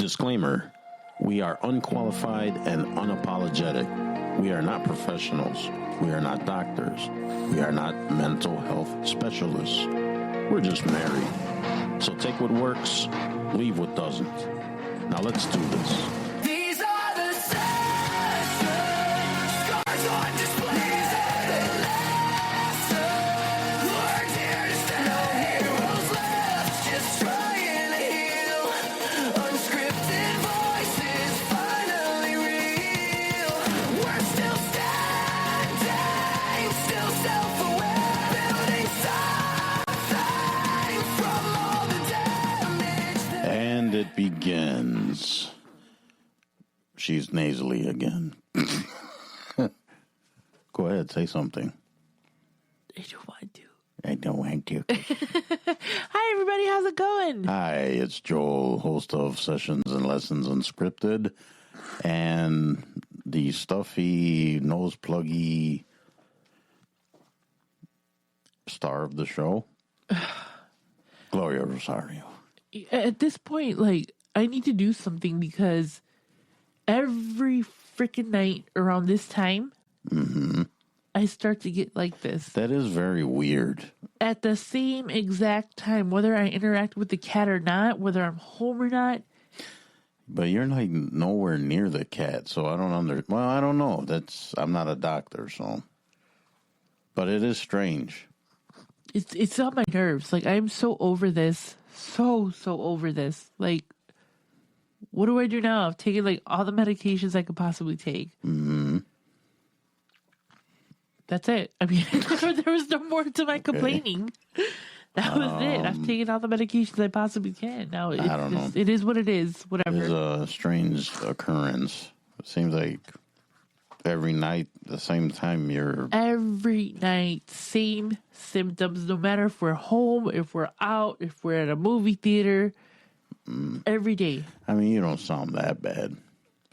Disclaimer, we are unqualified and unapologetic. We are not professionals. We are not doctors. We are not mental health specialists. We're just married. So take what works, leave what doesn't. Now let's do this. These are the sessions, scars on display. These are the lessons learned here to stay. No heroes left, just trying to heal. Unscripted voices finally real. We're still standing, still self-aware, building something from all the damage. And it begins. She's nasally again. Go ahead, say something. I don't want to. I don't want to. Hi, everybody. How's it going? Hi, it's Joel, host of Sessions and Lessons Unscripted, and the stuffy, nose-pluggy star of the show, Gloria Rosario. At this point, I need to do something because every freaking night around this time, I start to get like this. That is very weird. At the same exact time, whether I interact with the cat or not, whether I'm home or not. But you're like nowhere near the cat, so I don't well, I don't know. I'm not a doctor, so. But it is strange. It's on my nerves. I'm so over this. So over this. What do I do now? I've taken all the medications I could possibly take. Mm-hmm. That's it. I mean, there was no more to my complaining. That was it. I've taken all the medications I possibly can. Now I don't know. It is what it is. Whatever. It is a strange occurrence. It seems like every night, the same time Every night, same symptoms. No matter if we're home, if we're out, if we're at a movie theater. Every day. I mean, you don't sound that bad.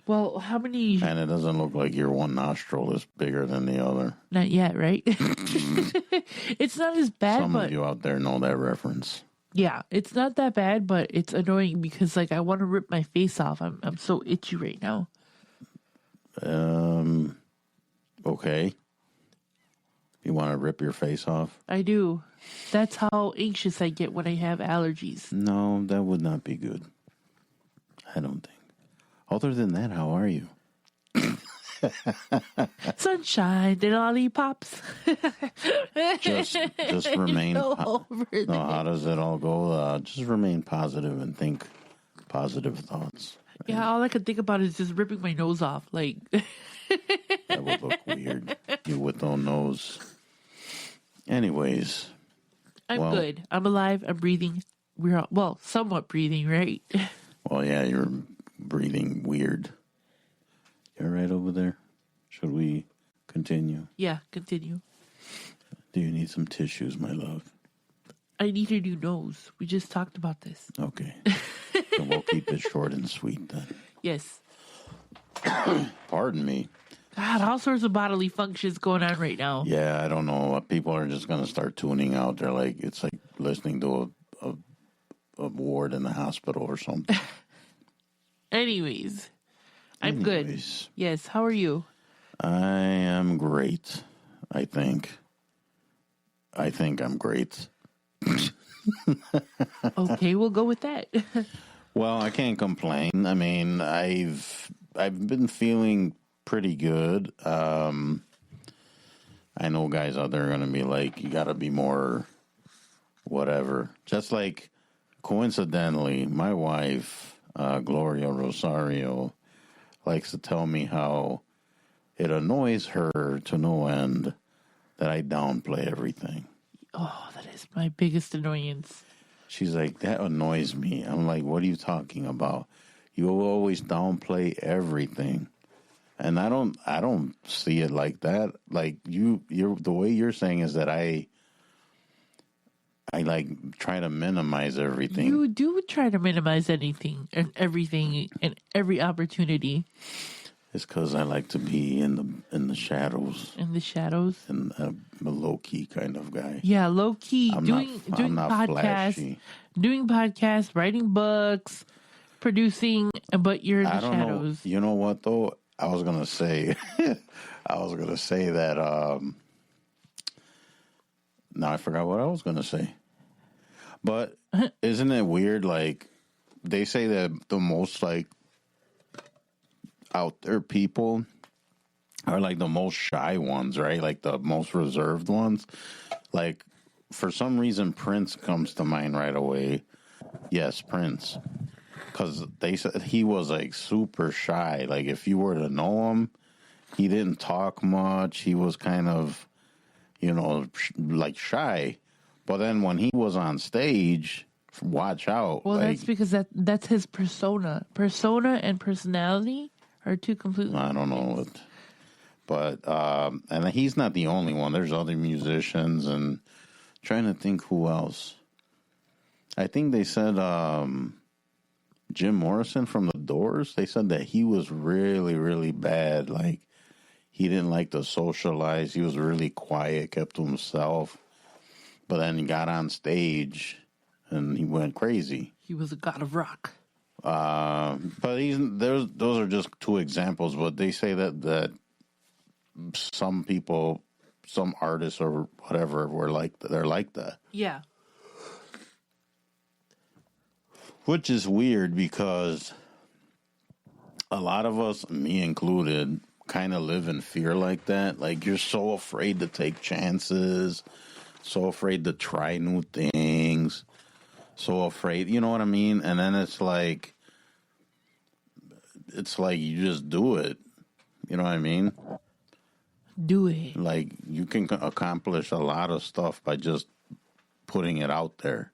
Well, how many? And it doesn't look like your one nostril is bigger than the other. Not yet, right? It's not as bad, Some but of you out there know that reference. yeah, it's not that bad, but it's annoying because I want to rip my face off. I'm so itchy right now. Okay. You want to rip your face off? I do. That's how anxious I get when I have allergies. No, that would not be good. I don't think. Other than that, how are you? Sunshine and lollipops. Just remain. Go over No, there. how does it all go? Just remain positive and think positive thoughts. Yeah, all I can think about is just ripping my nose off. That would look weird. You with no nose. Anyways. I'm good. I'm alive. I'm breathing. We're all, somewhat breathing, right? Well, yeah, you're breathing weird. You all right over there? Should we continue? Yeah, continue. Do you need some tissues, my love? I need a new nose. We just talked about this. Okay. So we'll keep it short and sweet then. Yes. Pardon me. God, all sorts of bodily functions going on right now. Yeah, I don't know. People are just going to start tuning out. They're it's like listening to a ward in the hospital or something. Anyways, I'm good. Yes, how are you? I am great, I think. I think I'm great. Okay, we'll go with that. Well, I can't complain. I mean, I've been feeling pretty good. I know guys out there are going to be like, you got to be more whatever. Just like, coincidentally, my wife, Gloria Rosario, likes to tell me how it annoys her to no end that I downplay everything. Oh, that is my biggest annoyance. She's like, that annoys me. I'm like, what are you talking about? You always downplay everything. And I don't see it like that. Like you're the way you're saying is that I try to minimize everything. You do try to minimize anything and everything and every opportunity. It's because I like to be in the shadows. In the shadows? And I'm a low-key kind of guy. Yeah, low-key. I'm doing not podcasts. flashy. Doing podcasts, writing books, producing, but you're in the I don't know. shadows. You know what though? I was gonna say, that. Now I forgot what I was gonna say. But isn't it weird? Like they say that the most like out there people are like the most shy ones, right? Like the most reserved ones. Like for some reason, Prince comes to mind right away. Yes, Prince. Because they said he was like super shy. Like if you were to know him, he didn't talk much. He was kind of, like shy. But then when he was on stage, watch out. Well, like, that's because that's his persona. Persona and personality are two completely. I don't know. But and he's not the only one. There's other musicians and trying to think who else. I think they said Jim Morrison from The Doors. They said that he was really, really bad. Like he didn't like to socialize. He was really quiet, kept to himself. But then he got on stage and he went crazy. He was a god of rock. But those are just two examples. But they say that some people, some artists or whatever, they're like that. Yeah. Which is weird because a lot of us, me included, kind of live in fear like that. Like you're so afraid to take chances, so afraid to try new things, so afraid, you know what I mean? And then it's like you just do it. You know what I mean? Do it. Like you can accomplish a lot of stuff by just putting it out there.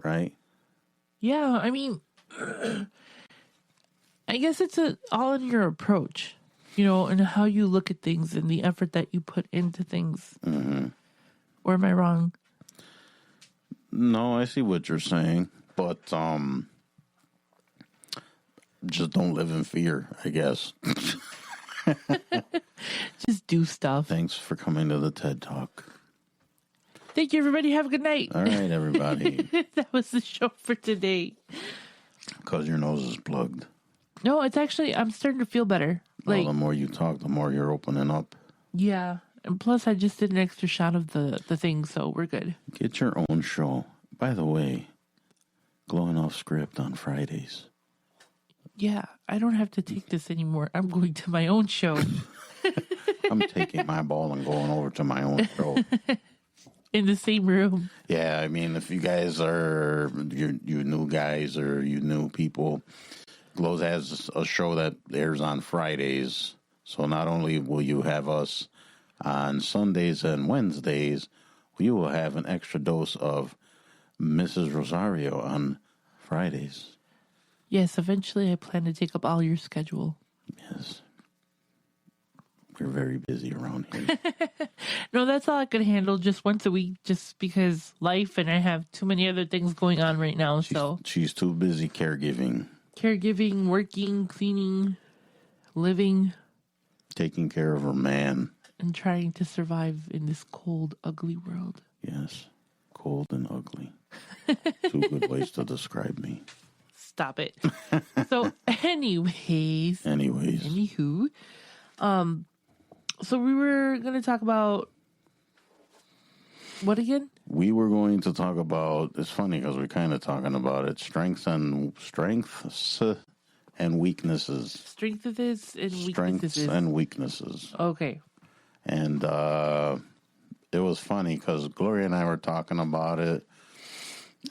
Right? Yeah, I mean, I guess it's all in your approach, and how you look at things and the effort that you put into things. Mm-hmm. Or am I wrong? No, I see what you're saying, but just don't live in fear, I guess. Just do stuff. Thanks for coming to the TED Talk. Thank you, everybody. Have a good night. All right, everybody. That was the show for today. Because your nose is plugged. No, it's actually, I'm starting to feel better. The more you talk, the more you're opening up. Yeah. And plus, I just did an extra shot of the thing, so we're good. Get your own show. By the way, Glowing Off Script on Fridays. Yeah, I don't have to take this anymore. I'm going to my own show. I'm taking my ball and going over to my own show. In the same room. Yeah, I mean, if you guys are, you new guys or you new people, Glows has a show that airs on Fridays. So not only will you have us on Sundays and Wednesdays, we will have an extra dose of Mrs. Rosario on Fridays. Yes, eventually I plan to take up all your schedule. Yes. We're very busy around here. No, that's all I could handle just once a week, just because life and I have too many other things going on right now. She's too busy caregiving, working, cleaning, living, taking care of her man. and trying to survive in this cold, ugly world. Yes, cold and ugly. Two good ways to describe me. Stop it. So, anywho, so we were going to talk about what again? We were going to talk about, it's funny because we're kind of talking about it, strengths and weaknesses. Strengths and weaknesses. Strengths and weaknesses. Okay. And it was funny because Gloria and I were talking about it,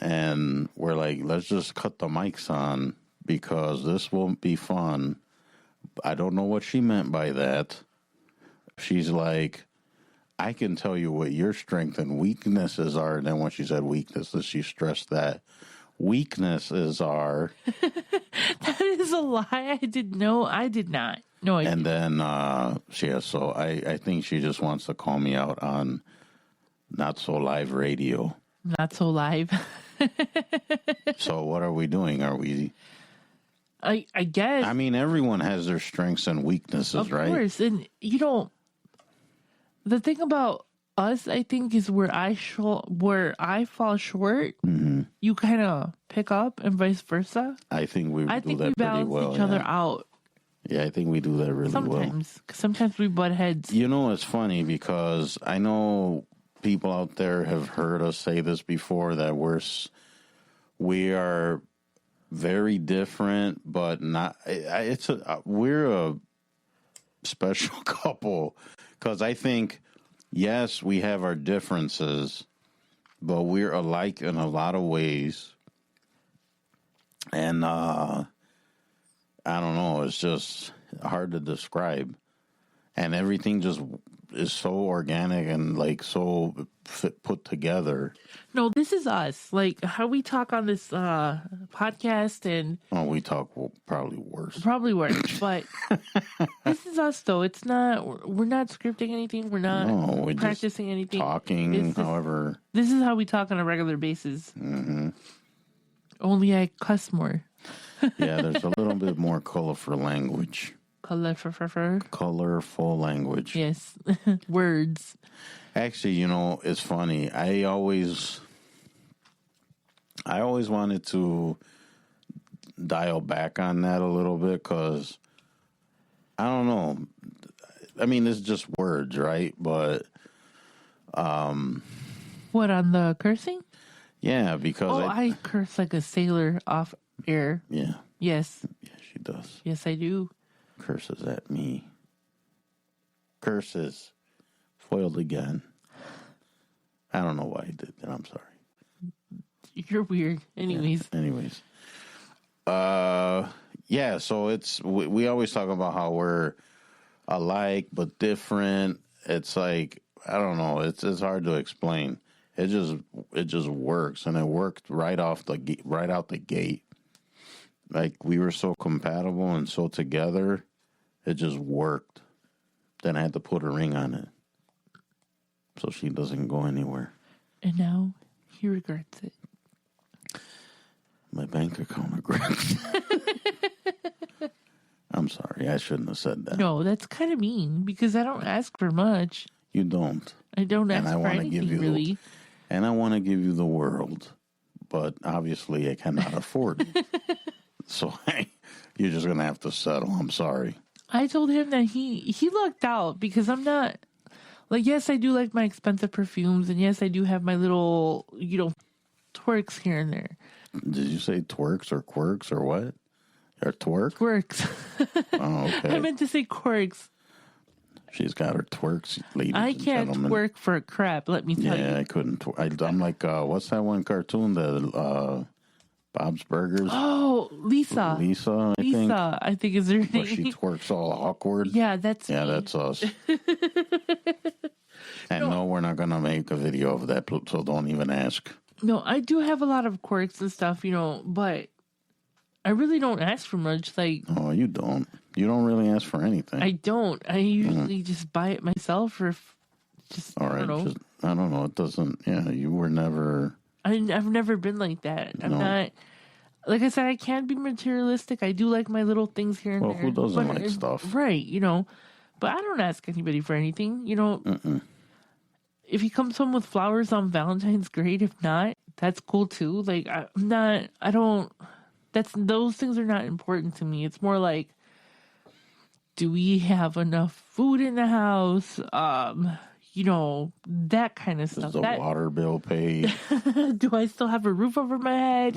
and we're like, let's just cut the mics on because this won't be fun. I don't know what she meant by that. She's like, I can tell you what your strengths and weaknesses are. And then when she said weaknesses, she stressed that weaknesses are. That is a lie. I did not. No, I And didn't. then, so I think she just wants to call me out on Not So Live Radio. Not so live. So what are we doing? Are we... I guess. I mean, everyone has their strengths and weaknesses, of right? course. And the thing about us, I think, is where I fall short. Mm-hmm. You kind of pick up, and vice versa. I think we I do think we that pretty balance well. each other Yeah. out Yeah, I think we do that really well. sometimes. 'Cause sometimes we butt heads. You know, it's funny because I know people out there have heard us say this before that we are very different, but not. We're a special couple because I think yes, we have our differences, but we're alike in a lot of ways, and I don't know. It's just hard to describe. And everything just is so organic and like so put together. No, this is us. Like how we talk on this podcast, and Oh, we talk probably worse. probably worse. But this is us, though. It's not. We're not scripting anything. We're not No, we just practicing anything. talking. It's just- However, This is how we talk on a regular basis. mm-hmm. Only I cuss more. Yeah, there's a little bit more colorful language. Colorful language. Yes, words. Actually, you know, it's funny. I always wanted to dial back on that a little bit because I don't know. I mean, it's just words, right? But What, on the cursing? yeah, because Oh, I curse like a sailor off air. yeah, Yes, she does. yes, I do. Curses at me. Curses. Foiled again. I don't know why he did that. I'm sorry. You're weird. Anyways, Anyways. Yeah, so we always talk about how we're alike but different. It's like, I don't know, it's hard to explain. It just works, and it worked right out the gate. Like, we were so compatible and so together, it just worked. Then I had to put a ring on it so she doesn't go anywhere. and now he regrets it. My bank account regrets. I'm sorry, I shouldn't have said that. No, that's kind of mean because I don't ask for much. You don't. I don't And ask I for wanna anything, give you the- really. And I want to give you the world, but obviously I cannot afford it. So you're just going to have to settle. I'm sorry. I told him that he lucked out because I'm not, like, yes, I do like my expensive perfumes, and yes, I do have my little, twerks here and there. Did you say twerks or quirks or what? Or twerk? Quirks. Oh, I okay. meant to say quirks. She's got her twerks, ladies I and can't gentlemen. twerk for crap, let me tell Yeah, you. I couldn't. I'm like, what's that one cartoon that Bob's Burgers? Oh, Lisa. Lisa, I think. Lisa, I think is her Where she name. twerks all awkward. Yeah, that's Yeah, me. that's us. And no, we're not going to make a video of that, so don't even ask. No, I do have a lot of quirks and stuff, but I really don't ask for much. Like, Oh, you don't. You don't really ask for anything. I don't. I usually just buy it myself, or just All I right. don't know. I don't know. It doesn't. Yeah, you were never. I've never been like that. I'm No. not. Like I said, I can be materialistic. I do like my little things here and Well, there. who doesn't but like stuff? Right, But I don't ask anybody for anything, If he comes home with flowers on Valentine's, great. If not, that's cool too. Like, those things are not important to me. It's more like, do we have enough food in the house? That kind of Is stuff. the water bill paid? Do I still have a roof over my head?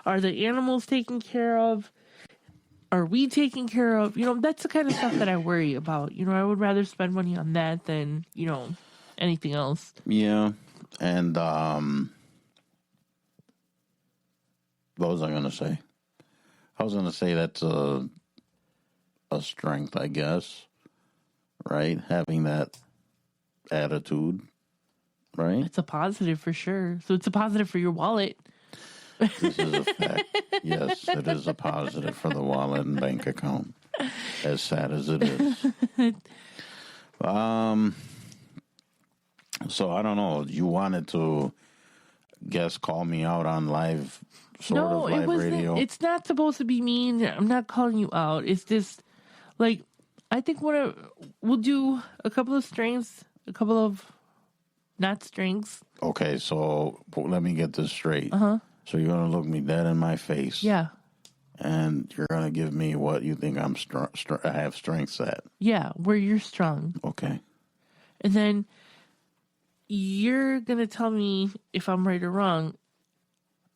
Are the animals taken care of? Are we taken care of? That's the kind of stuff that I worry about. I would rather spend money on that than, anything else. Yeah. And what was I going to say? I was going to say that's a strength, I guess. Right? Having that attitude. Right? It's a positive for sure. So it's a positive for your wallet. This is a fact. Yes, it is a positive for the wallet and bank account. As sad as it is. So I don't know. You wanted to call me out on live live radio. It's not supposed to be mean. I'm not calling you out. It's just like, I think we'll do a couple of strains, a couple of not strengths. Okay, so let me get this straight. Uh-huh. So you're going to look me dead in my face. Yeah. And you're going to give me what you think I have strengths at. Yeah, where you're strong. Okay. And then you're going to tell me if I'm right or wrong.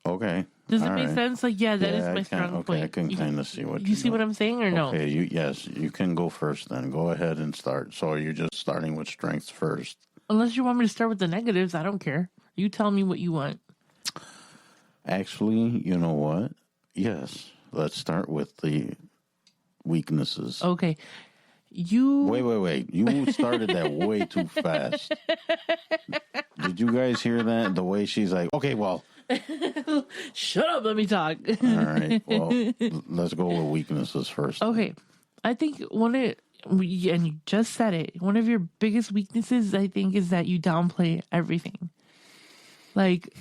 Okay. Does it All make right. sense? Like, yeah, that is my strong point. I can kind of see what you see what I'm saying or no? Okay, yes, you can go first then. Go ahead and start. So you're just starting with strengths first. Unless you want me to start with the negatives, I don't care. You tell me what you want. Actually, you know what? Yes. Let's start with the weaknesses. Okay. You Wait. You started that way too fast. Did you guys hear that? The way she's like, okay, well. Shut up, let me talk. All right. Well, let's go with weaknesses first. Okay. I think and you just said it, one of your biggest weaknesses, I think, is that you downplay everything. Like,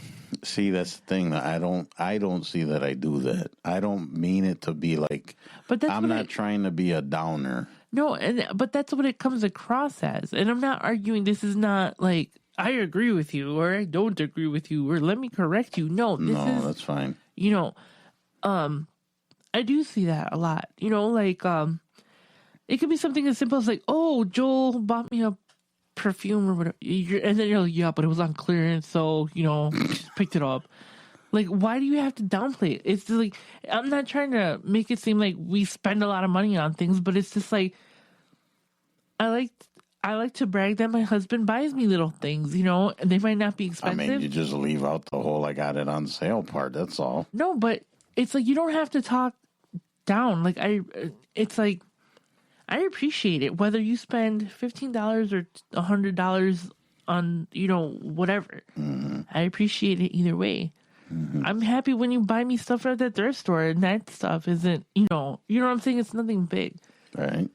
see, that's the thing. That I don't see that I do that. I don't mean it to be like, but that's I'm not trying to be a downer. No, but that's what it comes across as. And I'm not arguing. This is not like, I agree with you or I don't agree with you or let me correct you. No, that's fine. You know, I do see that a lot. You know, like, it could be something as simple as like, oh, Joel bought me a perfume or whatever. And then you're like, yeah, but it was on clearance. So, just picked it up. Like, why do you have to downplay it? It's just like, I'm not trying to make it seem like we spend a lot of money on things, but it's just like, I like to brag that my husband buys me little things, and they might not be expensive. I mean, you just leave out the whole I got it on sale part. That's all. No, but it's like, you don't have to talk down. Like, it's like, I appreciate it, whether you spend $15 or $100 on, whatever. Mm-hmm. I appreciate it either way. Mm-hmm. I'm happy when you buy me stuff at the thrift store, and that stuff isn't, you know what I'm saying? It's nothing big. Right.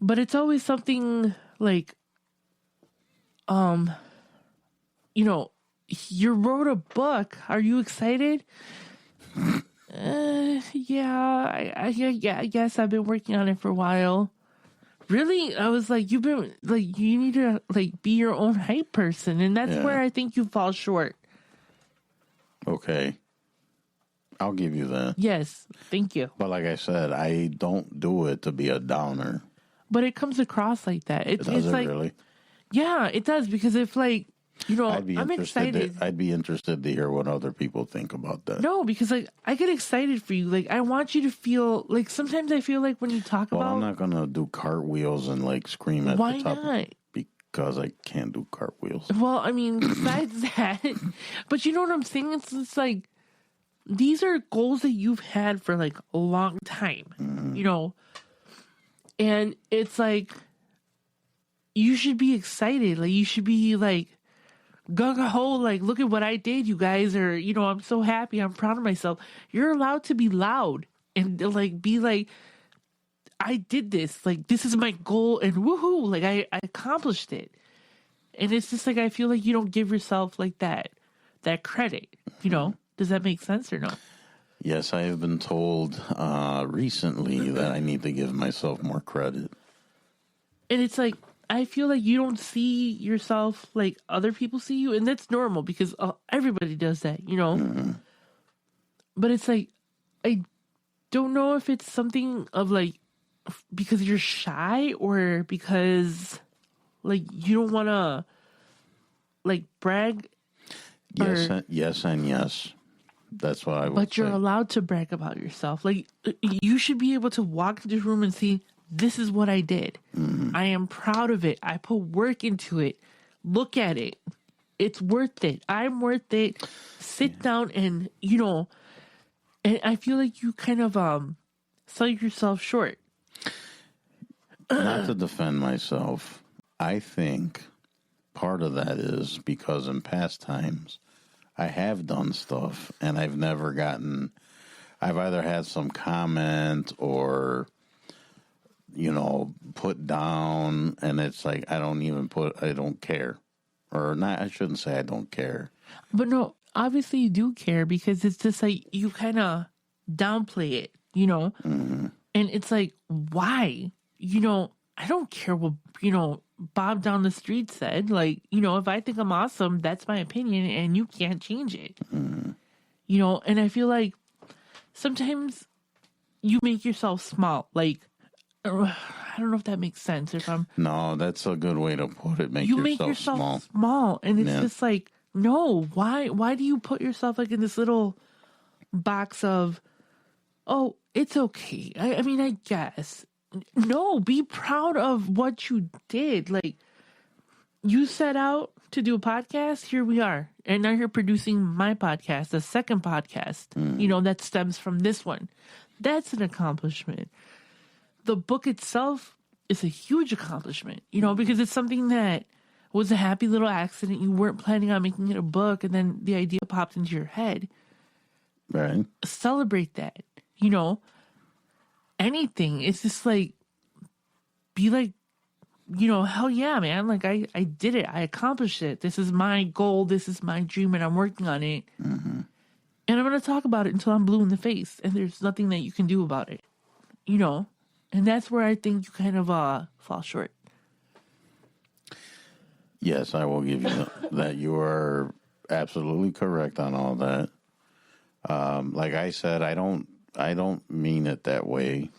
But it's always something like, you wrote a book. Are you excited? Yeah, I guess I've been working on it for a while. Really? I was like, you've been, like, you need to, like, be your own hype person. And that's where I think you fall short. Okay. I'll give you that. Yes. Thank you. But like I said, I don't do it to be a downer. But it comes across like that. It's like, really? Yeah, it does. Because if, like, I'm excited. I'd be interested to hear what other people think about that. No, because, like, I get excited for you. Like, I want you to feel, like, sometimes I feel like when you talk about... Well, I'm not going to do cartwheels and, like, scream at the top. Why not? Because I can't do cartwheels. Well, I mean, besides that... But you know what I'm saying? It's like, these are goals that you've had for, like, a long time, And it's like, you should be excited. Like, you should be, like, gung-ho, like, look at what I did, you guys, or, I'm so happy, I'm proud of myself. You're allowed to be loud and, like, be like, I did this, like, this is my goal, and woohoo, like, I accomplished it. And it's just like, I feel like you don't give yourself, like, that credit, Does that make sense or no? Yes, I have been told recently that I need to give myself more credit. And it's like, I feel like you don't see yourself like other people see you, and that's normal because everybody does that, Mm-hmm. But it's like, I don't know if it's something of like, because you're shy or because like you don't want to like brag. Yes, and yes. That's what I would But say. you're allowed to brag about yourself. Like, you should be able to walk into the room and see, this is what I did. Mm-hmm. I am proud of it. I put work into it. Look at it. It's worth it. I'm worth it. Sit down and, and I feel like you kind of sell yourself short. Not to defend myself, I think part of that is because in past times, I have done stuff and I've either had some comment or, put down, and it's like, I don't care. Or not, I shouldn't say I don't care. But no, obviously you do care because it's just like, you kind of downplay it, Mm-hmm. And it's like, why? I don't care what, you know, Bob down the street said. Like, you know, if I think I'm awesome, that's my opinion and you can't change it. You know, and I feel like sometimes you make yourself small. Like, I don't know if that makes sense. If I'm No, that's a good way to put it. you make yourself small, and it's just like, no, why do you put yourself like in this little box of, oh, it's okay. I mean, I guess. No, be proud of what you did. Like, you set out to do a podcast, here we are. And now you're producing my podcast, the second podcast, you know, that stems from this one. That's an accomplishment. The book itself is a huge accomplishment, you know, because it's something that was a happy little accident. You weren't planning on making it a book, and then the idea popped into your head. Right. Celebrate that, you know. Anything. It's just like, be like, you know, hell yeah, man. Like, I did it. I accomplished it. This is my goal. This is my dream, and I'm working on it. And I'm going to talk about it until I'm blue in the face, and there's nothing that you can do about it, you know. And that's where I think you kind of fall short. Yes, I will give you that. You are absolutely correct on all that. Like I said, I don't mean it that way.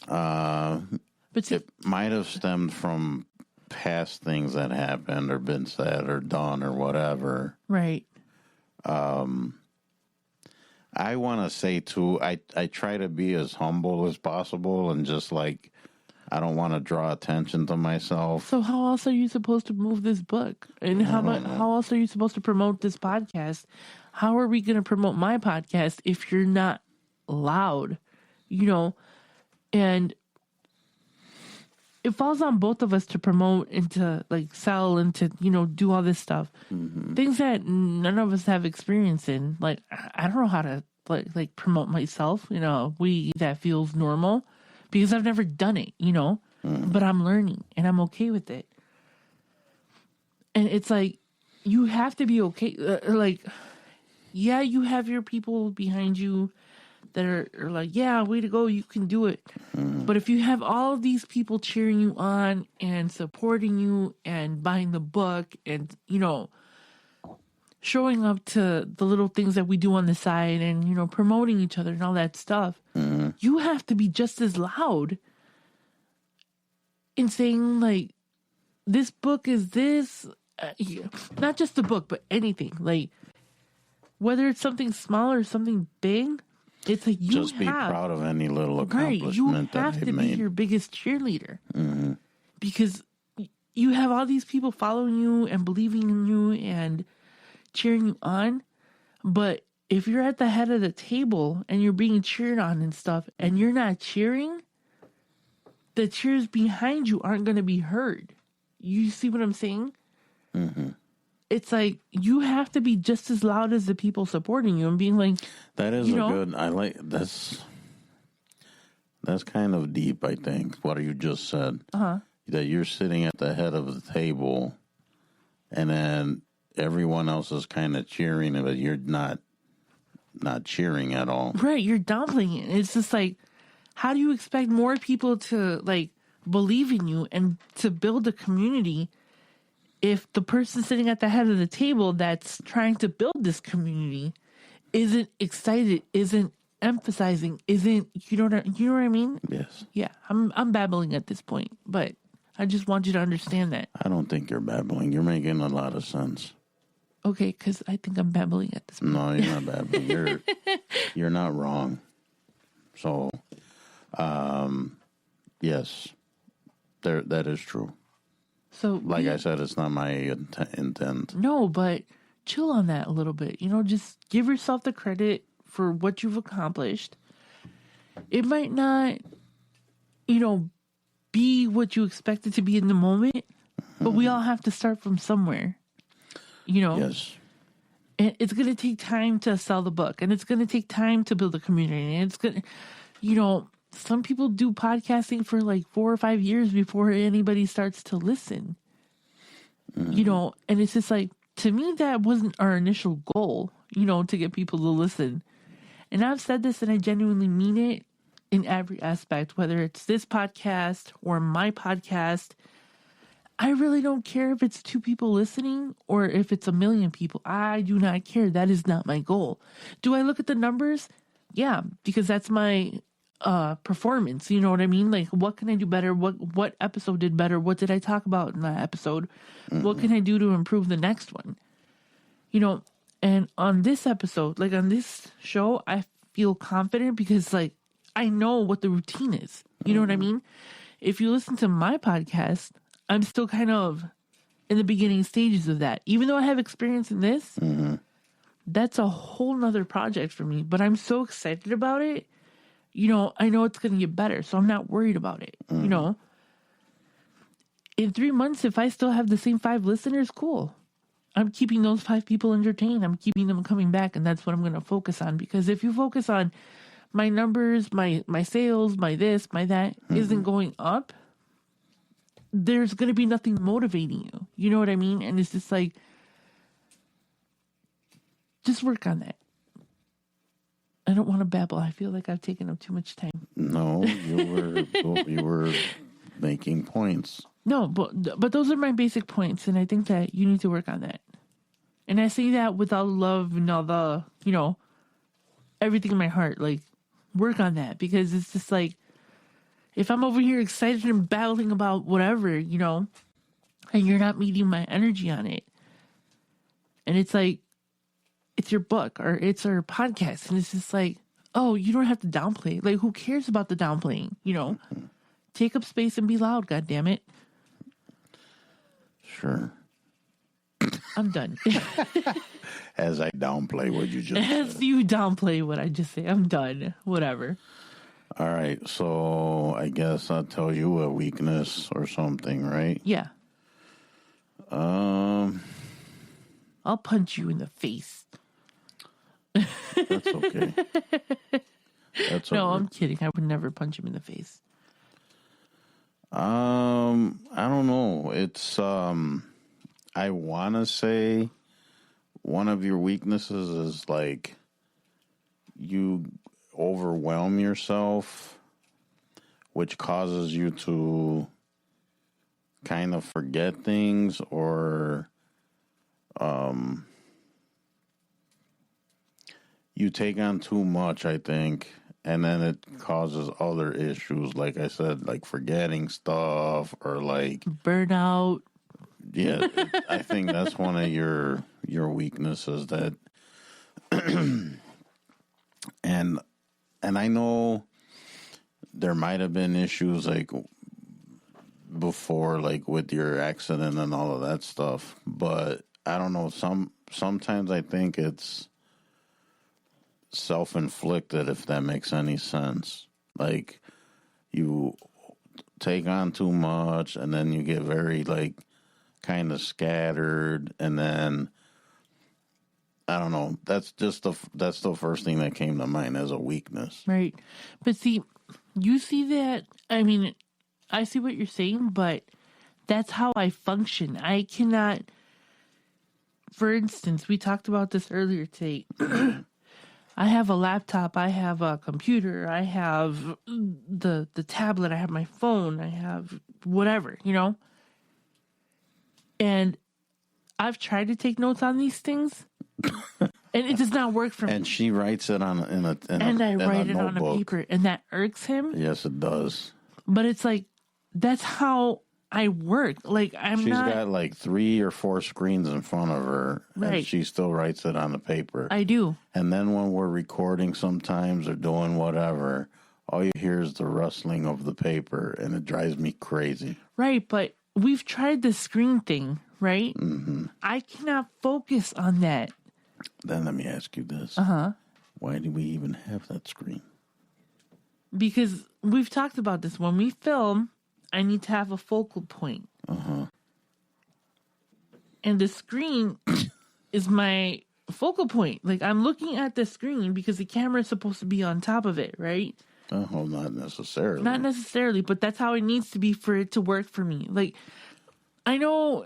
But see, It might have stemmed from past things that happened or been said or done or whatever. right. I want to say too, I try to be as humble as possible and just like, I don't want to draw attention to myself. So how else are you supposed to move this book? And how else are you supposed to promote this podcast? How are we going to promote my podcast if you're not loud? You know, and it falls on both of us to promote and to like sell and to, you know, do all this stuff. Things that none of us have experience in. Like, I don't know how to like promote myself in a way that feels normal because I've never done it, you know, but I'm learning and I'm okay with it. And it's like, you have to be okay. Like, yeah, you have your people behind you that are like, yeah, way to go, you can do it. But if you have all of these people cheering you on and supporting you and buying the book and, you know, showing up to the little things that we do on the side and, you know, promoting each other and all that stuff, you have to be just as loud in saying, like, this book is this, not just the book, but anything. Like, whether it's something small or something big, it's like you just be proud of any little accomplishment you that have I've to made. be your biggest cheerleader because you have all these people following you and believing in you and cheering you on. But if you're at the head of the table and you're being cheered on and stuff and you're not cheering, the cheers behind you aren't going to be heard. You see what I'm saying? It's like you have to be just as loud as the people supporting you and being like, That is you a know? good. I like that's kind of deep. I think what you just said. That you're sitting at the head of the table, and then everyone else is kind of cheering, but you're not cheering at all. right, you're downplaying it. It's just like, how do you expect more people to like believe in you and to build a community if the person sitting at the head of the table that's trying to build this community isn't excited, isn't emphasizing, isn't, you know what I mean? Yes. Yeah, I'm babbling at this point, but I just want you to understand that. I don't think you're babbling. You're making a lot of sense. Okay, because I think I'm babbling at this point. No, you're not babbling. You're not wrong. So, yes, that is true. So, Like I said, it's not my intent. no, but chill on that a little bit. You know, just give yourself the credit for what you've accomplished. It might not, you know, be what you expect it to be in the moment, but we all have to start from somewhere. You know? Yes. And it's going to take time to sell the book, and it's going to take time to build a community. And it's going to, you know, some people do podcasting for like 4 or 5 years before anybody starts to listen. You know, and it's just like, to me, that wasn't our initial goal, you know, to get people to listen. And I've said this and I genuinely mean it. in every aspect, whether it's this podcast or my podcast. I really don't care if it's 2 people listening or if it's 1,000,000 people. I do not care. That is not my goal. Do I look at the numbers? Yeah, because that's my performance. You know what I mean? Like, what can I do better? What episode did better? What did I talk about in that episode? What can I do to improve the next one? You know, and on this episode, like on this show, I feel confident because like I know what the routine is. You know what I mean? If you listen to my podcast, I'm still kind of in the beginning stages of that. Even though I have experience in this, that's a whole nother project for me. But I'm so excited about it. You know, I know it's going to get better, so I'm not worried about it. You know, in 3 months, if I still have the same 5 listeners, cool. I'm keeping those 5 people entertained. I'm keeping them coming back, and that's what I'm going to focus on. Because if you focus on my numbers, my sales, my this, my that isn't going up, there's going to be nothing motivating you. You know what I mean? And it's just like, just work on that. I don't want to babble. I feel like I've taken up too much time. No, you were making points. No, but those are my basic points, and I think that you need to work on that. And I say that with all the love and all the, you know, everything in my heart. Like, work on that, because it's just like, if I'm over here excited and battling about whatever, you know, and you're not meeting my energy on it, and it's like, it's your book or it's our podcast, and it's just like, oh, you don't have to downplay. Like, who cares about the downplaying? You know, take up space and be loud. God damn it. Sure. I'm done. As I downplay what you just As said. you downplay what I just say, I'm done. Whatever. All right, so I guess I'll tell you a weakness or something, right? Yeah. I'll punch you in the face. That's okay. That's No, okay. I'm kidding. I would never punch him in the face. I don't know. It's I want to say one of your weaknesses is like you overwhelm yourself, which causes you to kind of forget things, or you take on too much, I think, and then it causes other issues, like I said, like forgetting stuff, or like, Burnout. yeah, I think that's one of your weaknesses, that and I know there might have been issues like before, like with your accident and all of that stuff, but I don't know, sometimes I think it's self-inflicted, if that makes any sense. Like, you take on too much, and then you get very like kind of scattered, and then I don't know. That's the first thing that came to mind as a weakness. Right. But see, you see that, I mean, I see what you're saying, but that's how I function. I cannot, for instance, we talked about this earlier today. I have a laptop, I have a computer, I have the tablet, I have my phone, I have whatever, you know? And I've tried to take notes on these things, and it does not work for me. And she writes it on I write it on a notebook. paper, and that irks him. Yes, it does. But it's like, that's how I work. Like, She's got like 3 or 4 screens in front of her, Right. and she still writes it on the paper. I do. And then when we're recording sometimes or doing whatever, all you hear is the rustling of the paper, and it drives me crazy. Right, but we've tried the screen thing, right? Mm-hmm. I cannot focus on that. Then let me ask you this. Why do we even have that screen? Because we've talked about this. When we film, I need to have a focal point. And the screen is my focal point. Like, I'm looking at the screen because the camera is supposed to be on top of it, right? Oh, not necessarily. Not necessarily, but that's how it needs to be for it to work for me. Like, I know,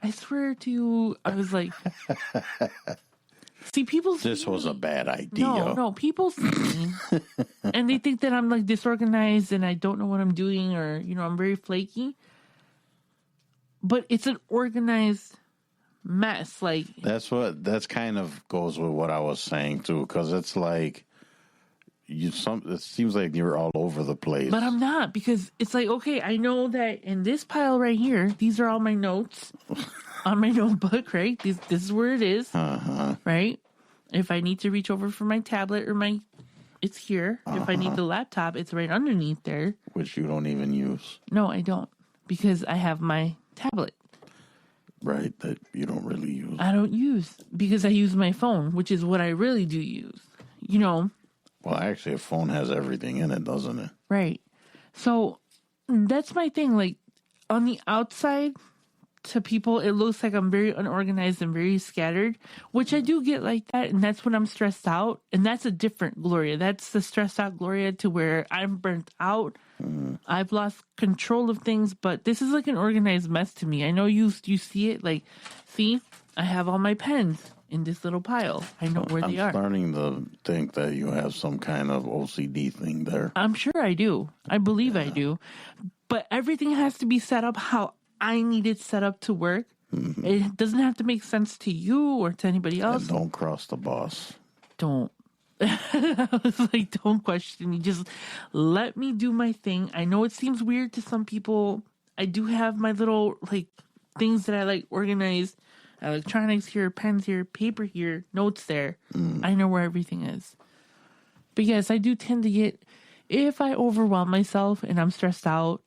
I swear to you, I was like, See, people see This was me- a bad idea. No, people see me and they think that I'm like disorganized and I don't know what I'm doing, or I'm very flaky. But it's an organized mess. Like That's kind of goes with what I was saying too, because it's like it seems like you're all over the place. But I'm not, because it's like, okay, I know that in this pile right here, these are all my notes on my notebook, right? This is where it is, right? If I need to reach over for my tablet it's here. If I need the laptop, it's right underneath there. Which you don't even use. No, I don't, because I have my tablet. Right, that you don't really use. I don't use, because I use my phone, which is what I really do use, Well, actually, a phone has everything in it, doesn't it? Right. So that's my thing. Like, on the outside, to people, it looks like I'm very unorganized and very scattered, which I do get like that. And that's when I'm stressed out. And that's a different Gloria. That's the stressed out Gloria to where I'm burnt out. I've lost control of things, but this is like an organized mess to me. I know you see it. Like, see, I have all my pens in this little pile. I know where they are. I'm starting to think that you have some kind of OCD thing there. I'm sure I do. I believe I do. But everything has to be set up how I need it set up to work. Mm-hmm. It doesn't have to make sense to you or to anybody else. And don't cross the boss. Don't. I was like, don't question me. Just let me do my thing. I know it seems weird to some people. I do have my little like things that I like organized. Electronics here, pens here, paper here, notes there. I know where everything is. But yes, I do tend to get, if I overwhelm myself and I'm stressed out,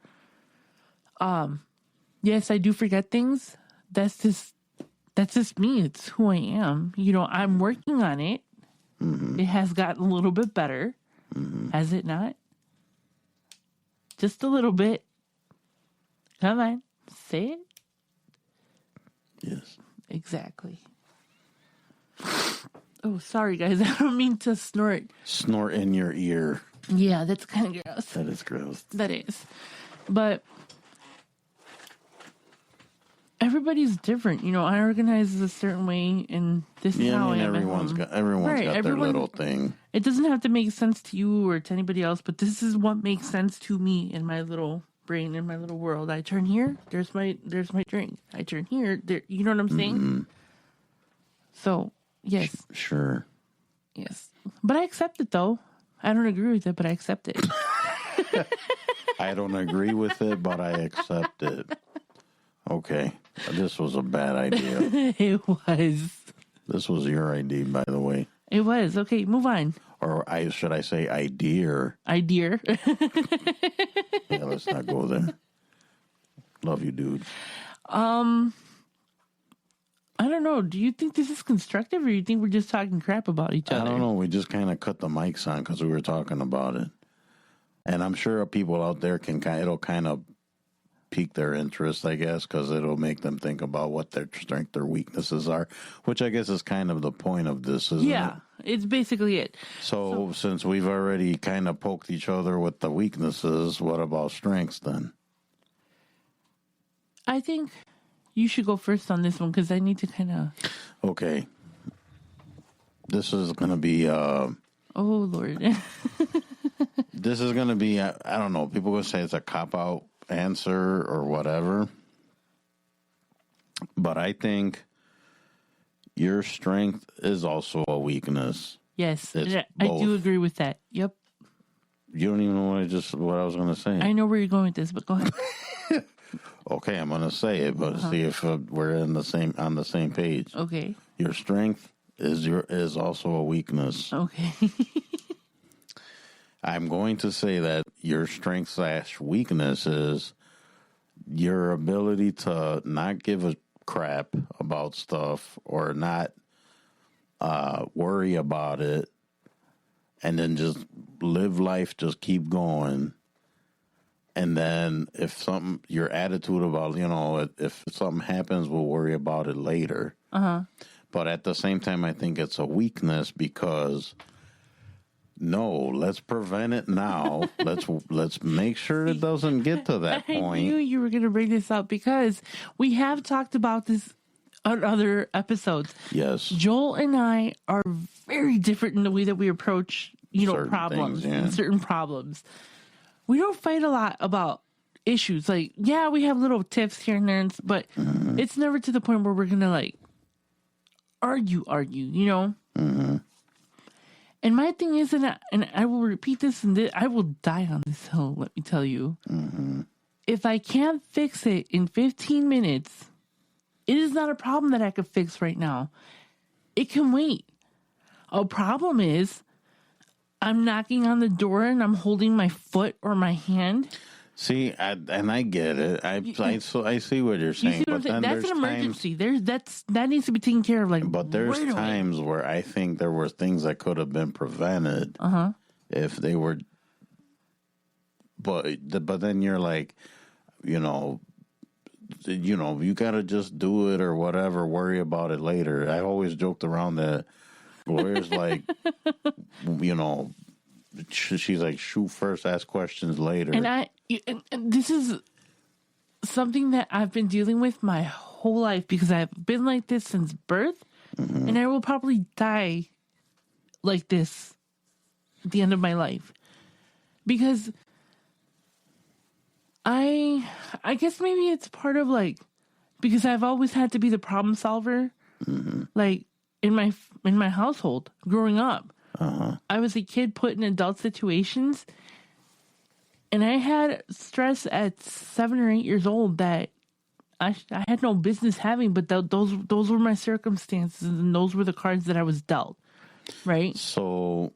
yes, I do forget things. That's just me. It's who I am. I'm working on it. Mm-hmm. It has gotten a little bit better. Mm-hmm. Has it not? Just a little bit. Come on, say it. Yes. Exactly. Oh, sorry, guys. I don't mean to snort. Snort in your ear. Yeah, that's kind of gross. That is gross. That is. But everybody's different. I organize a certain way, and this is how I am. Everyone's got their little thing. It doesn't have to make sense to you or to anybody else, but this is what makes sense to me in my little brain, in my little world. I turn here, there's my drink. I turn here, there. You know what I'm saying? Mm-hmm. So yes, sure, yes, but I accept it though. I don't agree with it, but I accept it. I don't agree with it, but I accept it. Okay, this was a bad idea. It was. This was your idea, by the way. It was. Okay, move on. Or should I say idea? Idea. Yeah, let's not go there. Love you, dude. I don't know. Do you think this is constructive, or do you think we're just talking crap about each other? I don't know. We just kind of cut the mics on because we were talking about it. And I'm sure people out there it'll kind of pique their interest, I guess, because it'll make them think about what their strengths or weaknesses are, which I guess is kind of the point of this, isn't it? Yeah, it's basically it. So since we've already kind of poked each other with the weaknesses, what about strengths then? I think you should go first on this one because I need to kind of... Okay. This is going to be... oh, Lord. This is going to be, I don't know, people will say it's a cop-out answer or whatever. But I think your strength is also a weakness. Yes, I do agree with that. Yep. You don't even know what I was going to say. I know where you're going with this, but go ahead. Okay, I'm going to say it, but see if we're on the same page. Okay. Your strength is also a weakness. Okay. I'm going to say that your strength / weakness is your ability to not give a crap about stuff or not worry about it, and then just live life, just keep going. And then your attitude about, if something happens, we'll worry about it later. Uh-huh. But at the same time, I think it's a weakness because... No, let's prevent it now. Let's make sure it doesn't get to that point. I knew you were going to bring this up because we have talked about this on other episodes. Yes. Joel and I are very different in the way that we approach, Certain problems things, yeah. and certain problems. We don't fight a lot about issues. Like, yeah, we have little tiffs here and there, but it's never to the point where we're gonna like argue, Mm-hmm. And my thing is, and I will repeat this, and I will die on this hill, let me tell you. Mm-hmm. If I can't fix it in 15 minutes, it is not a problem that I could fix right now. It can wait. A problem is I'm knocking on the door and I'm holding my foot or my hand. See, I get it. I see what you're saying. You see what I'm saying? That's an emergency. That needs to be taken care of. Like, but there's right away. times where I think there were things that could have been prevented if they were. But then you're like, you gotta just do it or whatever. Worry about it later. I always joked around that Gloria's like, she's like, shoot first, ask questions later. And and this is something that I've been dealing with my whole life because I've been like this since birth, and I will probably die like this at the end of my life because I guess maybe it's part of like because I've always had to be the problem solver, like in my household growing up. I was a kid put in adult situations, and I had stress at 7 or 8 years old that I had no business having. But those were my circumstances, and those were the cards that I was dealt. Right. So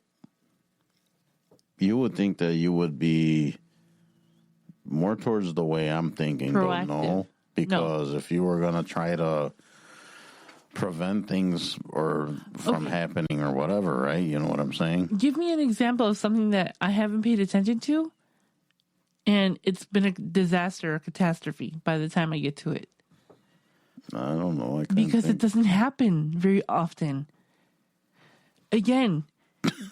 you would think that you would be more towards the way I'm thinking, Proactive. don't know, because if you were gonna try to prevent things or from happening or whatever, right? You know what I'm saying? Give me an example of something that I haven't paid attention to, and it's been a disaster, a catastrophe by the time I get to it. I don't know. Because it doesn't happen very often. Again,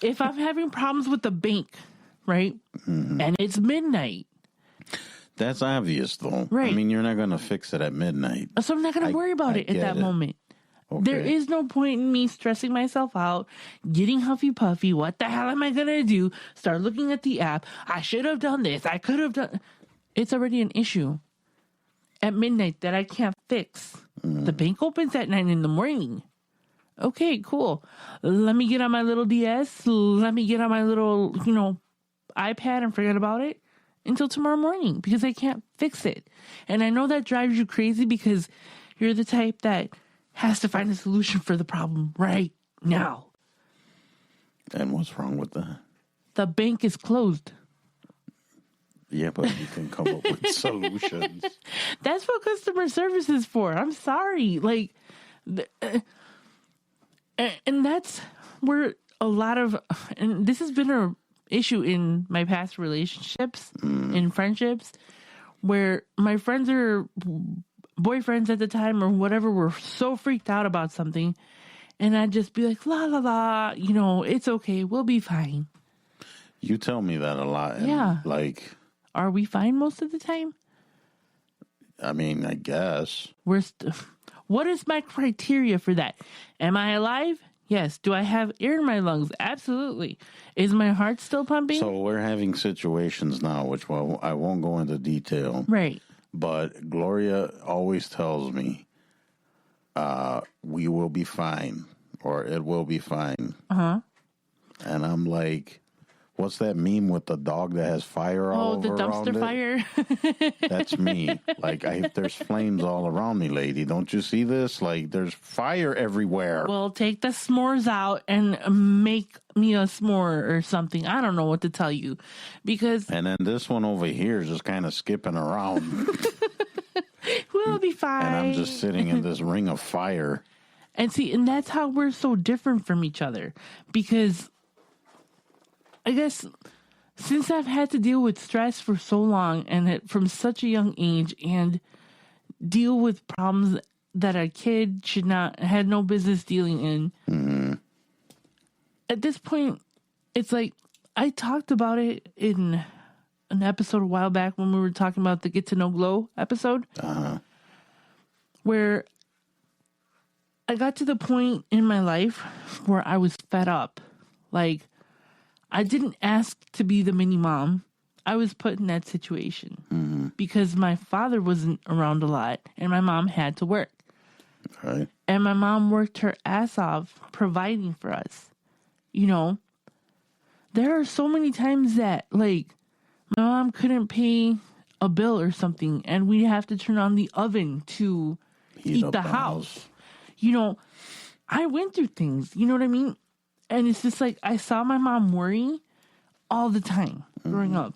if I'm having problems with the bank, right, and it's midnight. That's obvious, though. Right. I mean, you're not going to fix it at midnight. So I'm not going to worry about it at that moment. Okay. There is no point in me stressing myself out, getting huffy puffy. What the hell am I going to do? Start looking at the app. I should have done this. I could have done. It's already an issue at midnight that I can't fix. The bank opens at 9 a.m. Okay, cool. Let me get on my little DS. Let me get on my little, iPad and forget about it until tomorrow morning because I can't fix it. And I know that drives you crazy because you're the type that has to find a solution for the problem right now. And what's wrong with that? The bank is closed. Yeah, but you can come up with solutions. That's what customer service is for. I'm sorry. Like, and that's where a lot of, and this has been a issue in my past relationships, in friendships, where my friends or boyfriends at the time or whatever were so freaked out about something, and I'd just be like, la la la, it's okay, we'll be fine. You tell me that a lot. And Yeah. Like, are we fine most of the time? I mean, I guess. What is my criteria for that? Am I alive? Yes. Do I have air in my lungs? Absolutely. Is my heart still pumping? So we're having situations now, which I won't go into detail. Right. But Gloria always tells me, we will be fine, or it will be fine. Uh-huh. And I'm like, what's that meme with the dog that has fire all over the dumpster fire. That's me. Like, there's flames all around me, lady. Don't you see this? Like, there's fire everywhere. Well, take the s'mores out and make me a s'more or something. I don't know what to tell you. Because... And then this one over here is just kind of skipping around. We'll be fine. And I'm just sitting in this ring of fire. And see, and that's how we're so different from each other. Because... I guess since I've had to deal with stress for so long and from such a young age and deal with problems that a kid had no business dealing in, at this point, it's like I talked about it in an episode a while back when we were talking about the Get to Know Glo episode, where I got to the point in my life where I was fed up. Like, I didn't ask to be the mini mom. I was put in that situation because my father wasn't around a lot and my mom had to work. Right. And my mom worked her ass off providing for us. You know, there are so many times that, like, my mom couldn't pay a bill or something and we'd have to turn on the oven to Heat heat up the house. You know, I went through things, you know what I mean? And it's just like, I saw my mom worry all the time growing up.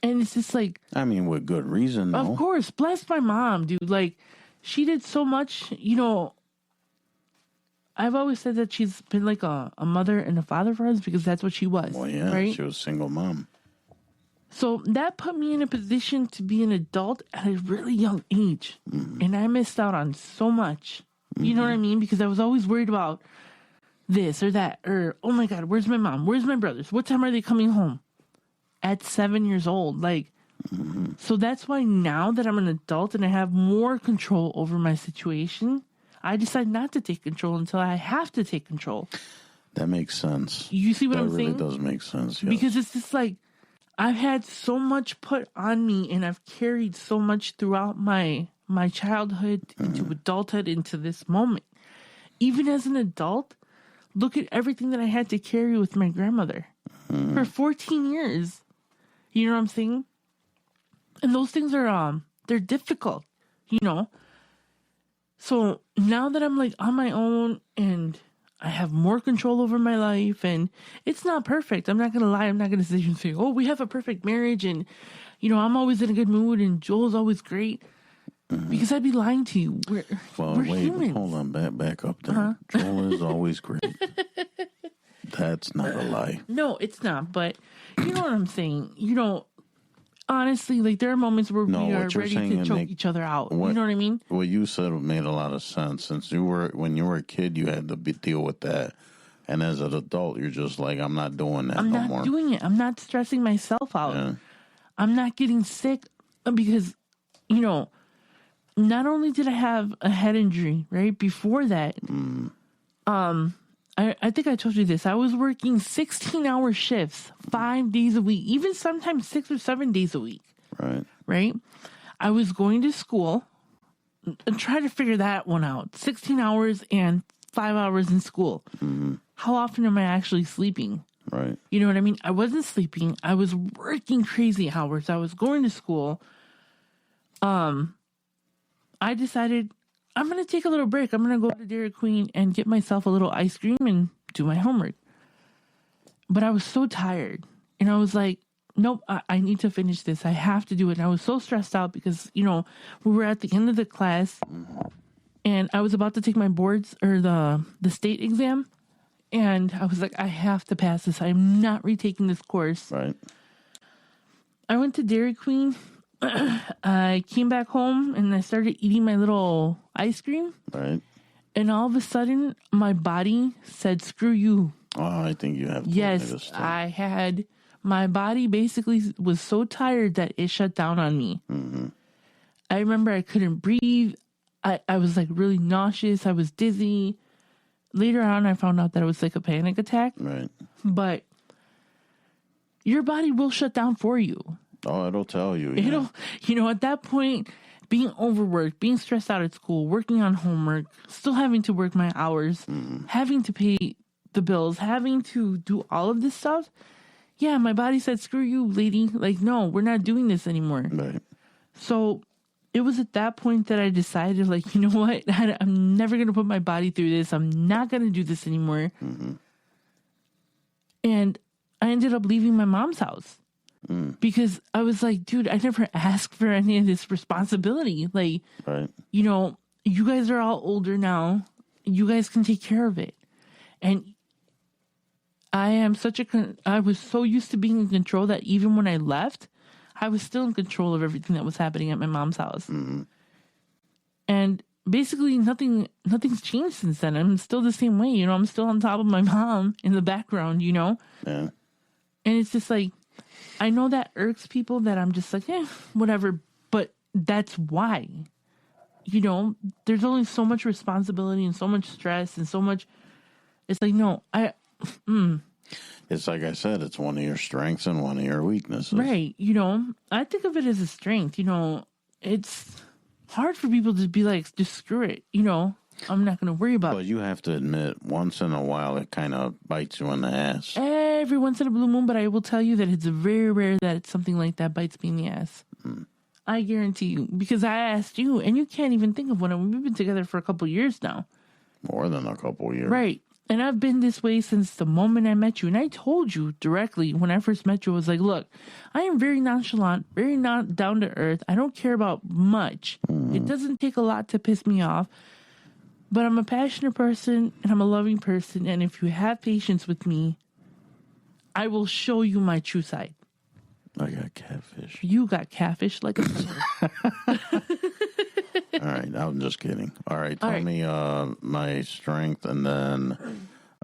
And it's just like, I mean, with good reason, though. of course, bless my mom, dude. Like, she did so much, you know. I've always said that she's been like a mother and a father for us because that's what she was. Well, yeah, right? she was a single mom. So that put me in a position to be an adult at a really young age. And I missed out on so much. You know what I mean? Because I was always worried about this or that. Or, oh my God, where's my mom? Where's my brothers? What time are they coming home? At 7 years old. Like, so that's why now that I'm an adult and I have more control over my situation, I decide not to take control until I have to take control. That makes sense. You see what I'm saying? That really does make sense, yes. Because it's just like, I've had so much put on me and I've carried so much throughout my childhood into adulthood into this moment. Even as an adult, look at everything that I had to carry with my grandmother for 14 years. You know what I'm saying? And those things are they're difficult, you know. So now that I'm like on my own and I have more control over my life and it's not perfect. I'm not going to lie. I'm not going to sit here and say, oh, we have a perfect marriage and, you know, I'm always in a good mood and Joel's always great. Because I'd be lying to you. We're humans. Hold on, back up there. Joel is always great. That's not a lie. No, it's not. But you know what I'm saying. You know, honestly, like there are moments where we are ready to choke each other out. You know what I mean? What you said made a lot of sense. Since when you were a kid, you had to deal with that. And as an adult, you're just like, I'm not doing that no more. I'm not doing it. I'm not stressing myself out. Yeah. I'm not getting sick because, you know, not only did I have a head injury, right? Before that, I think I told you this. I was working 16-hour shifts, 5 days a week, even sometimes 6 or 7 days a week. Right. Right? I was going to school and try to figure that one out. 16 hours and 5 hours in school. How often am I actually sleeping? Right. You know what I mean? I wasn't sleeping. I was working crazy hours. I was going to school. I decided I'm going to take a little break. I'm going to go to Dairy Queen and get myself a little ice cream and do my homework. But I was so tired. And I was like, nope, I need to finish this. I have to do it. And I was so stressed out because, you know, we were at the end of the class and I was about to take my boards or the state exam. And I was like, I have to pass this. I'm not retaking this course. Right. I went to Dairy Queen. I came back home and I started eating my little ice cream. Right. And all of a sudden, my body said, screw you. Oh, I think you have to. Yes, I had. My body basically was so tired that it shut down on me. I remember I couldn't breathe. I was like really nauseous. I was dizzy. Later on, I found out that it was like a panic attack. Right. But your body will shut down for you. Oh, it'll tell you. Yeah. You know, at that point, being overworked, being stressed out at school, working on homework, still having to work my hours, having to pay the bills, having to do all of this stuff. Yeah, my body said, screw you, lady. Like, no, we're not doing this anymore. Right. So it was at that point that I decided, like, you know what? I'm never going to put my body through this. I'm not going to do this anymore. And I ended up leaving my mom's house. Because I was like, dude, I never asked for any of this responsibility. Like, right. You know, you guys are all older now. You guys can take care of it. And I was so used to being in control that even when I left, I was still in control of everything that was happening at my mom's house. And basically nothing's changed since then. I'm still the same way. You know, I'm still on top of my mom in the background, you know? Yeah. And it's just like, I know that irks people that I'm just like, whatever. But that's why, you know, there's only so much responsibility and so much stress and so much. It's like, no, It's like I said, it's one of your strengths and one of your weaknesses. right. You know, I think of it as a strength. You know, it's hard for people to be like, just screw it. You know, I'm not going to worry about But you have to admit, once in a while, it kind of bites you in the ass. every once in a blue moon. But I will tell you that it's very rare that something like that bites me in the ass. I guarantee you, because I asked you, and you can't even think of one. We've been together for a couple years now. More than a couple years. Right. And I've been this way since the moment I met you. And I told you directly when I first met you, I was like, look, I am very nonchalant, very not down to earth. I don't care about much. It doesn't take a lot to piss me off. But I'm a passionate person and I'm a loving person. And if you have patience with me, I will show you my true side. I got catfish. You got catfish like a feather. All right, I'm just kidding. All right, tell right. me my strength, and then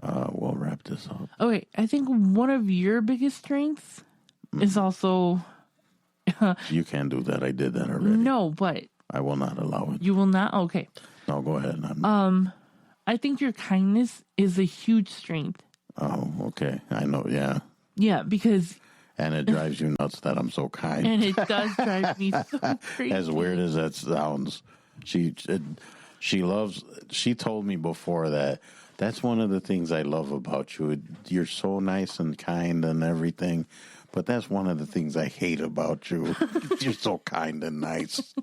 we'll wrap this up. Okay, I think one of your biggest strengths is also You can't do that. I did that already. no, but I will not allow it. you will not. Okay, No, go ahead. I think your kindness is a huge strength. Oh, okay. I know. Yeah, Yeah, because and it drives you nuts that I'm so kind. and it does drive me so crazy. As weird as that sounds, she loves. She told me before that that's one of the things I love about you. You're so nice and kind and everything, but that's one of the things I hate about you. You're so kind and nice.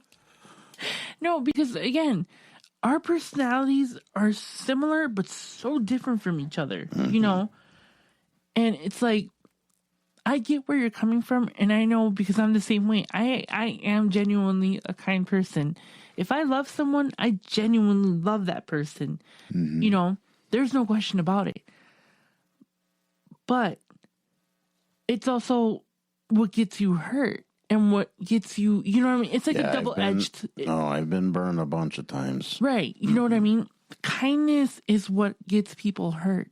No, because again, our personalities are similar but so different from each other. You know, and it's like. I get where you're coming from, and I know because I'm the same way. I am genuinely a kind person. If I love someone, I genuinely love that person. You know, there's no question about it. But it's also what gets you hurt and what gets you, you know what I mean? It's like a double-edged. I've been burned a bunch of times. Right. You know what I mean? Kindness is what gets people hurt.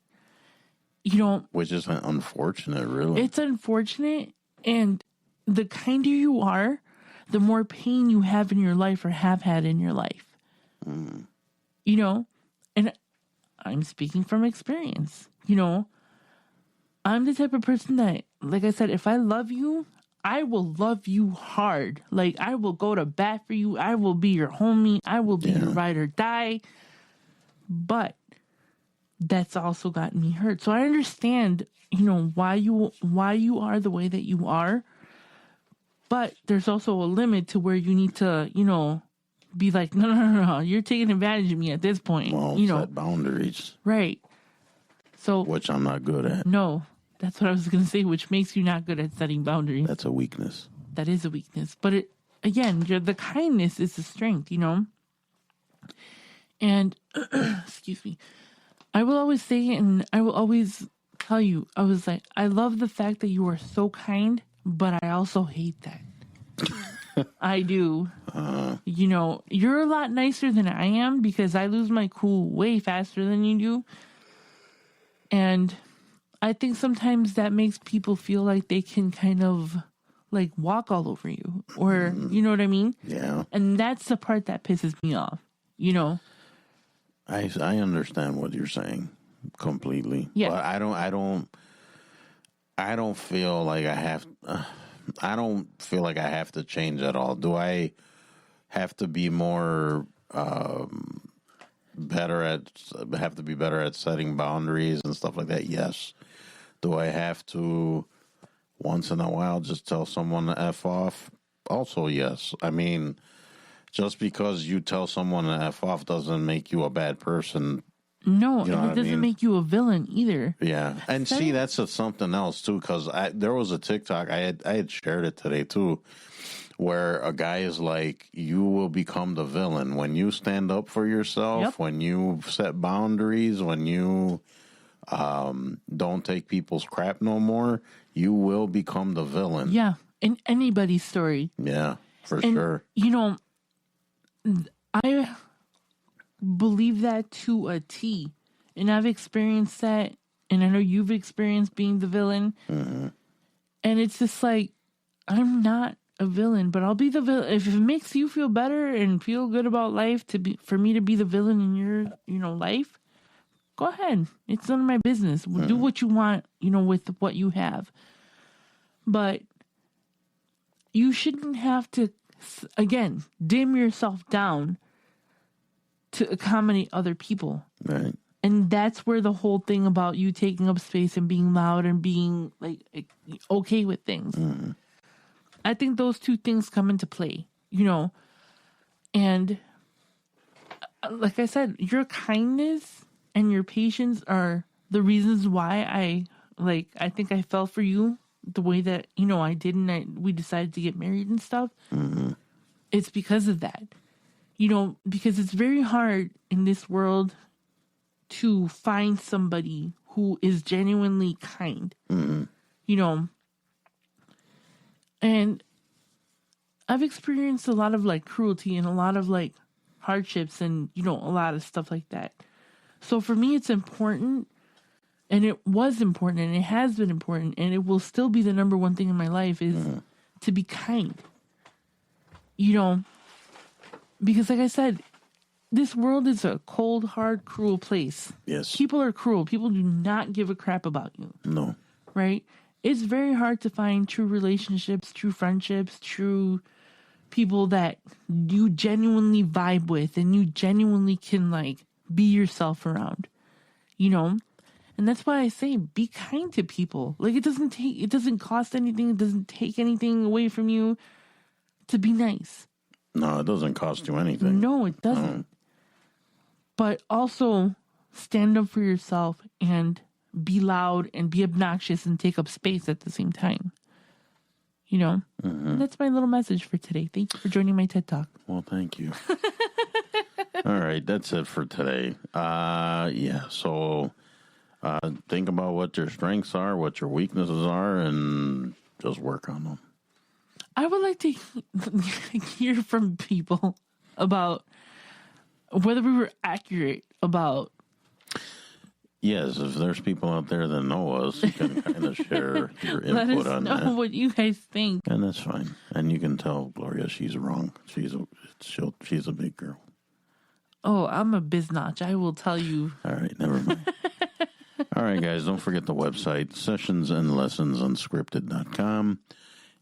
You know, Which is unfortunate, really. it's unfortunate, and the kinder you are, the more pain you have in your life or have had in your life. You know, and I'm speaking from experience. You know, I'm the type of person that, like I said, if I love you, I will love you hard. Like, I will go to bat for you. I will be your homie. I will be your ride or die. But that's also gotten me hurt. So I understand, you know, why you are the way that you are. But there's also a limit to where you need to, you know, be like, no, you're taking advantage of me at this point. Well, you know, set boundaries, right. So which I'm not good at. no, that's what I was going to say, which makes you not good at setting boundaries. That's a weakness. That is a weakness. But it, again, the kindness is the strength, you know? And, excuse me, I will always say, and I will always tell you, I was like, I love the fact that you are so kind, but I also hate that. I do. You know, you're a lot nicer than I am because I lose my cool way faster than you do. And I think sometimes that makes people feel like they can kind of like walk all over you, or you know what I mean? Yeah. And that's the part that pisses me off, you know? I understand what you're saying completely. Yeah. But I don't feel like I don't feel like I have to change at all. Do I have to be more better at setting boundaries and stuff like that? Yes. Do I have to once in a while just tell someone to F off? Also, yes. I mean, just because you tell someone to F off doesn't make you a bad person. No, You know and what it I doesn't mean? make you a villain either. Yeah, and see, that's something else too. Because there was a TikTok I had shared it today too, where a guy is like, "You will become the villain when you stand up for yourself, Yep. when you set boundaries, when you don't take people's crap no more. You will become the villain." Yeah, in anybody's story. Yeah, for And, sure. you know, I believe that to a T. And I've experienced that. And I know you've experienced being the villain. Mm-hmm. And it's just like, I'm not a villain, but I'll be the villain. If it makes you feel better and feel good about life for me to be the villain in your, life, go ahead. It's none of my business. Do what you want, with what you have. But you shouldn't have to, again, dim yourself down to accommodate other people. Right. And that's where the whole thing about you taking up space and being loud and being like okay with things. Mm-hmm. I think those two things come into play, and like I said, your kindness and your patience are the reasons why I think I fell for you the way that, I did, and we decided to get married and stuff. Mm-hmm. It's because of that, because it's very hard in this world to find somebody who is genuinely kind, and I've experienced a lot of cruelty and a lot of hardships and, a lot of stuff like that. So for me, it's important, and it was important, and it has been important, and it will still be the number one thing in my life is to be kind, because like I said, this world is a cold, hard, cruel place. Yes. People are cruel. People do not give a crap about you. No. Right? It's very hard to find true relationships, true friendships, true people that you genuinely vibe with and you genuinely can be yourself around. And that's why I say be kind to people. It doesn't cost anything. It doesn't take anything away from you to be nice. No, it doesn't cost you anything. No, it doesn't. No. But also stand up for yourself and be loud and be obnoxious and take up space at the same time. Mm-hmm. That's my little message for today. Thank you for joining my TED Talk. Well, thank you. All right, that's it for today. So think about what your strengths are, what your weaknesses are, and just work on them. I would like to hear from people about whether we were accurate about. Yes, if there's people out there that know us, you can kind of share your input on that. Let us know what you guys think. And that's fine. And you can tell Gloria she's wrong. She's a big girl. Oh, I'm a biznatch. I will tell you. All right, never mind. All right, guys, don't forget the website, sessionsandlessonsunscripted.com,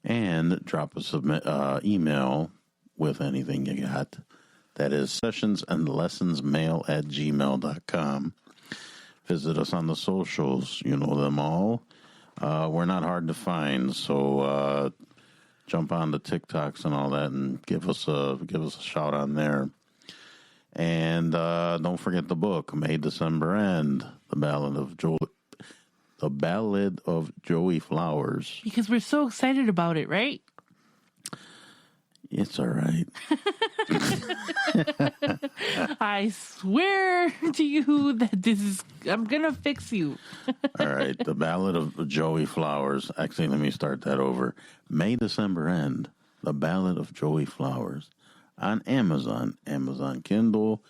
and drop us an email with anything you got. That is sessionsandlessonsmail@gmail.com. Visit us on the socials. You know them all. We're not hard to find, so jump on the TikToks and all that and give us a shout on there. And don't forget the book, May, December, End, The Ballad of Joey Flowers. Because we're so excited about it, right? It's all right. I swear to you that I'm going to fix you. All right. The Ballad of Joey Flowers. Actually, let me start that over. May, December, End. The Ballad of Joey Flowers. On Amazon Kindle,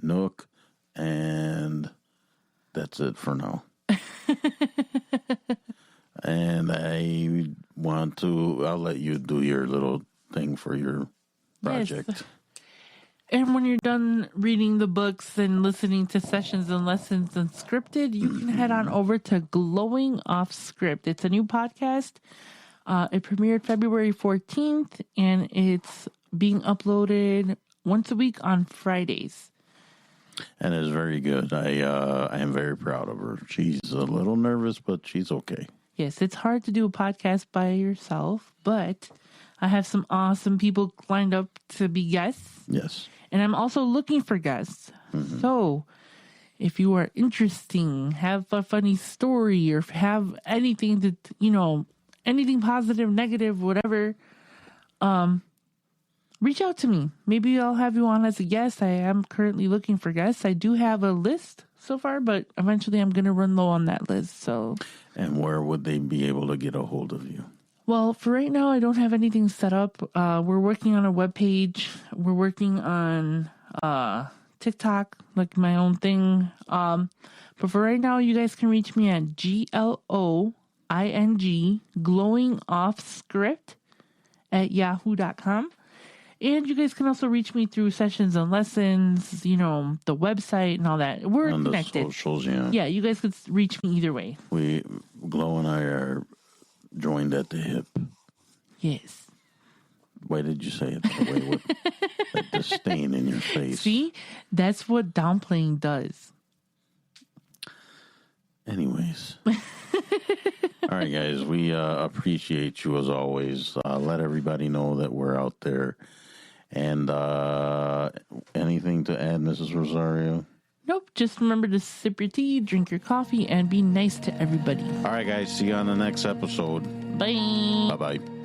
Nook, and that's it for now. And I'll let you do your little thing for your project. Yes. And when you're done reading the books and listening to Sessions and Lessons Unscripted, you can head on over to Glowing Off Script. It's a new podcast. It premiered February 14th, and it's being uploaded once a week on Fridays. And it's very good. I am very proud of her. She's a little nervous, but she's okay. Yes, it's hard to do a podcast by yourself, but I have some awesome people lined up to be guests. Yes. And I'm also looking for guests. Mm-hmm. So if you are interesting, have a funny story, or have anything that, anything positive, negative, whatever, reach out to me. Maybe I'll have you on as a guest. I am currently looking for guests. I do have a list so far, but eventually I'm going to run low on that list. So. And where would they be able to get a hold of you? Well, for right now, I don't have anything set up. We're working on a webpage. We're working on TikTok, like my own thing. But for right now, you guys can reach me at GLOING, Glowing Off Script, yahoo.com. And you guys can also reach me through Sessions and Lessons, the website and all that. We're On the connected. socials, yeah. Yeah, you guys could reach me either way. Glo and I are joined at the hip. Yes. Why did you say it that way with that disdain in your face? See, that's what downplaying does. Anyways. All right, guys, we appreciate you as always. Let everybody know that we're out there. And anything to add, Mrs. Rosario? Nope. Just remember to sip your tea, drink your coffee, and be nice to everybody. All right, guys. See you on the next episode. Bye. Bye-bye.